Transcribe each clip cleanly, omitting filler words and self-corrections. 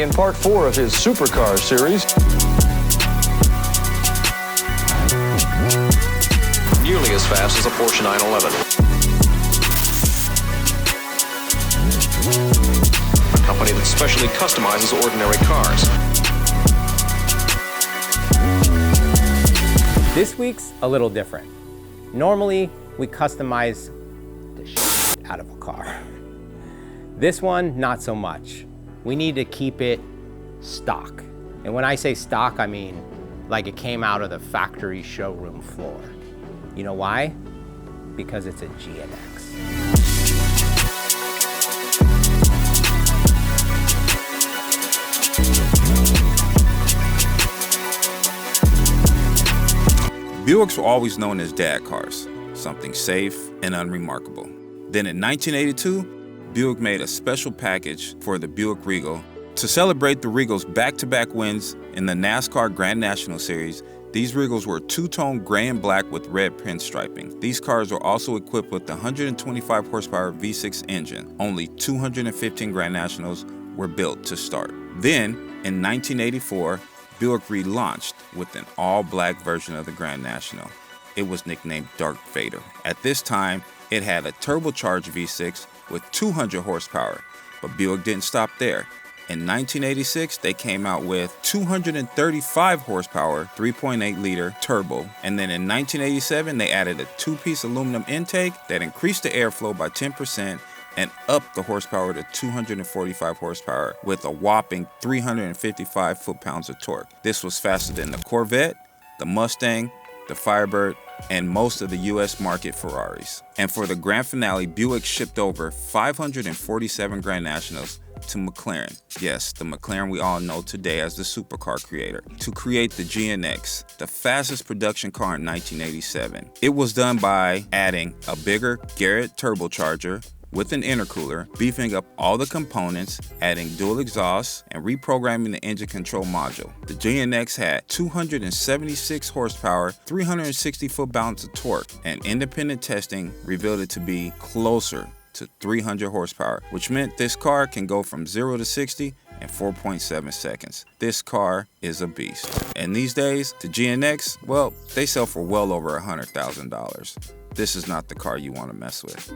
In part 4 of his supercar series. Nearly as fast as a Porsche 911. A company that specially customizes ordinary cars. This week's a little different. Normally, we customize the shit out of a car. This one, not so much. We need to keep it stock. And when I say stock, I mean like it came out of the factory showroom floor. You know why? Because it's a GNX. Buicks were always known as dad cars, something safe and unremarkable. Then in 1982, Buick made a special package for the Buick Regal. To celebrate the Regal's back-to-back wins in the NASCAR Grand National Series, these Regals were two-tone gray and black with red pinstriping. These cars were also equipped with the 125 horsepower V6 engine. Only 215 Grand Nationals were built to start. Then, in 1984, Buick relaunched with an all-black version of the Grand National. It was nicknamed Darth Vader. At this time, it had a turbocharged V6 with 200 horsepower, but Buick didn't stop there. In 1986, they came out with 235 horsepower, 3.8-liter turbo, and then in 1987, they added a two-piece aluminum intake that increased the airflow by 10% and upped the horsepower to 245 horsepower with a whopping 355 foot-pounds of torque. This was faster than the Corvette, the Mustang, the Firebird, and most of the US market Ferraris. And for the grand finale, Buick shipped over 547 Grand Nationals to McLaren. Yes, the McLaren we all know today as the supercar creator, to create the GNX, the fastest production car in 1987. It was done by adding a bigger Garrett turbocharger with an intercooler, beefing up all the components, adding dual exhausts, and reprogramming the engine control module. The GNX had 276 horsepower, 360 foot-pounds of torque, and independent testing revealed it to be closer to 300 horsepower, which meant this car can go from 0 to 60 in 4.7 seconds. This car is a beast. And these days, the GNX, well, they sell for well over $100,000. This is not the car you want to mess with.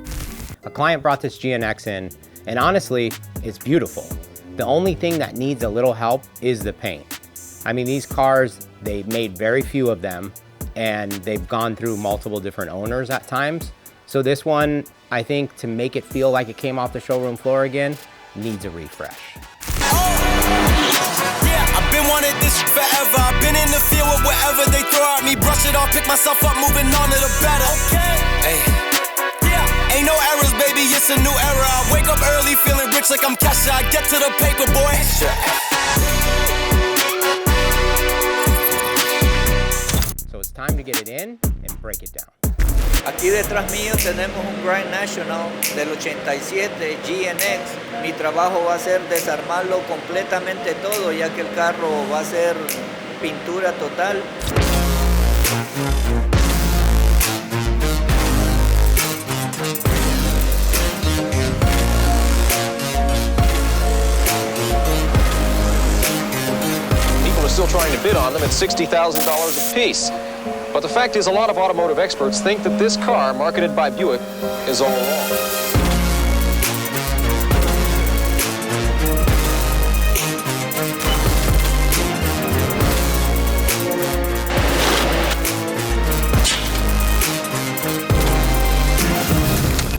A client brought this GNX in, and honestly, it's beautiful. The only thing that needs a little help is the paint. I mean, these cars, they made very few of them, and they've gone through multiple different owners at times. So this one, I think, to make it feel like it came off the showroom floor again, needs a refresh. I've been wanting this forever. I've been in the field with whatever they throw at me. Brush it off, pick myself up, moving on to the better. Hey. Ain't no errors, baby, it's a new era. I wake up early, feeling rich like I'm Kesha. I get to the paper, boy. So it's time to get it in and break it down. Aquí detrás mío tenemos un Grand National del 87 GNX. Mi trabajo va a ser desarmarlo completamente todo, ya que el carro va a ser pintura total. People are still trying to bid on them at $60,000 a piece. But the fact is, a lot of automotive experts think that this car, marketed by Buick, is all wrong.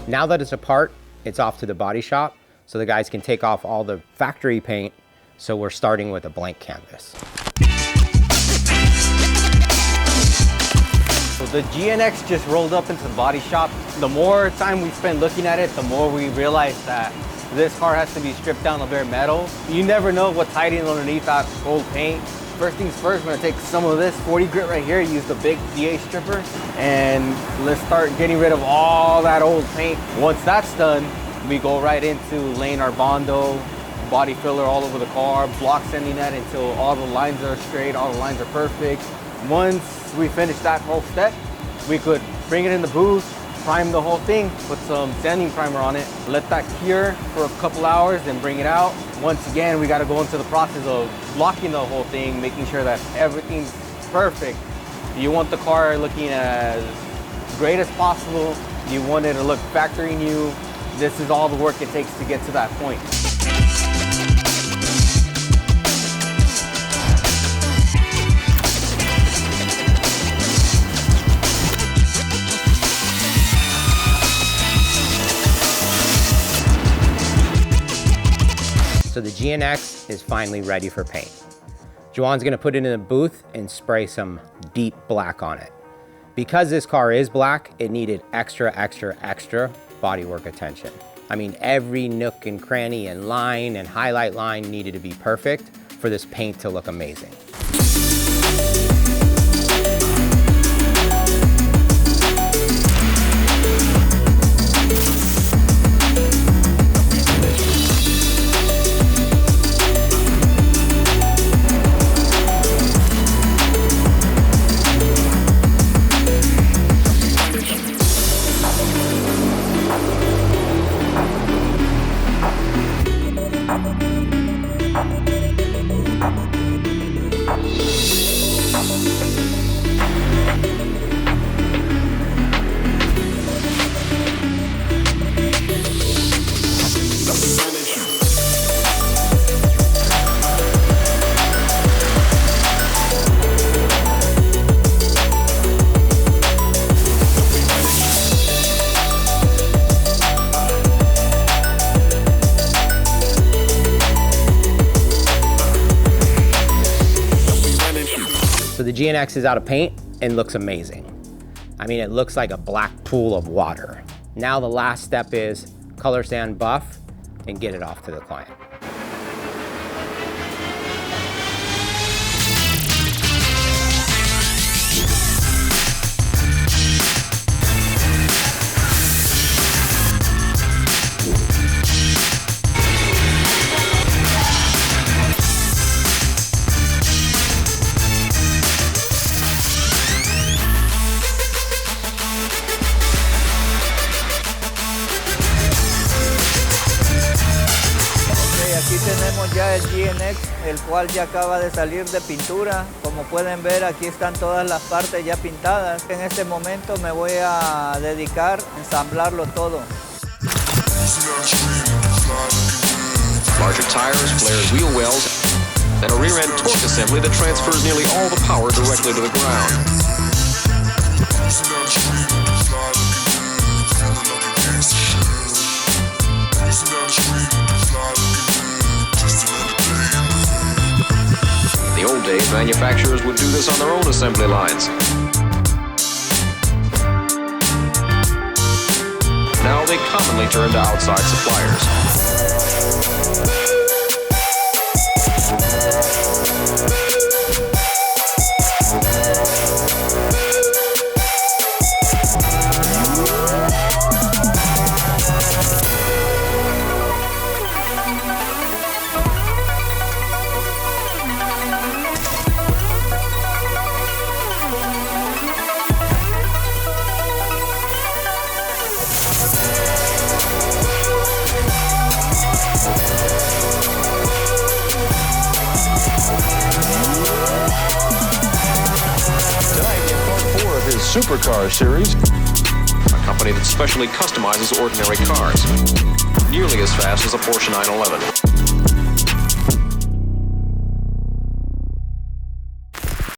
Now that it's apart, it's off to the body shop, so the guys can take off all the factory paint. So we're starting with a blank canvas. So the GNX just rolled up into the body shop. The more time we spend looking at it, the more we realize that this car has to be stripped down to bare metal. You never know what's hiding underneath that old paint. First things first, we're gonna take some of this 40 grit right here, use the big DA stripper, and let's start getting rid of all that old paint. Once that's done, we go right into laying our Bondo, body filler all over the car, block sanding that until all the lines are straight, all the lines are perfect. Once we finish that whole step, we could bring it in the booth, prime the whole thing, put some sanding primer on it, let that cure for a couple hours, then bring it out. once again, we got to go into the process of blocking the whole thing, making sure that everything's perfect. You want the car looking as great as possible. You want it to look factory new. This is all the work it takes to get to that point. So the GNX is finally ready for paint. Juwan's gonna put it in a booth and spray some deep black on it. Because this car is black, it needed extra bodywork attention. I mean, every nook and cranny and line and highlight line needed to be perfect for this paint to look amazing. So the GNX is out of paint and looks amazing. I mean, it looks like a black pool of water. Now the last step is color sand buff and get it off to the client. Aquí tenemos ya el GNX, el cual ya acaba de salir de pintura. Como pueden ver, aquí están todas las partes ya pintadas. En este momento me voy a dedicar a ensamblarlo todo. Larger tires, flared wheel wells, and a rear-end torque assembly that transfers nearly all the power directly to the ground. In the old days, manufacturers would do this on their own assembly lines. Now they commonly turn to outside suppliers. Supercar series, a company that specially customizes ordinary cars, nearly as fast as a Porsche 911.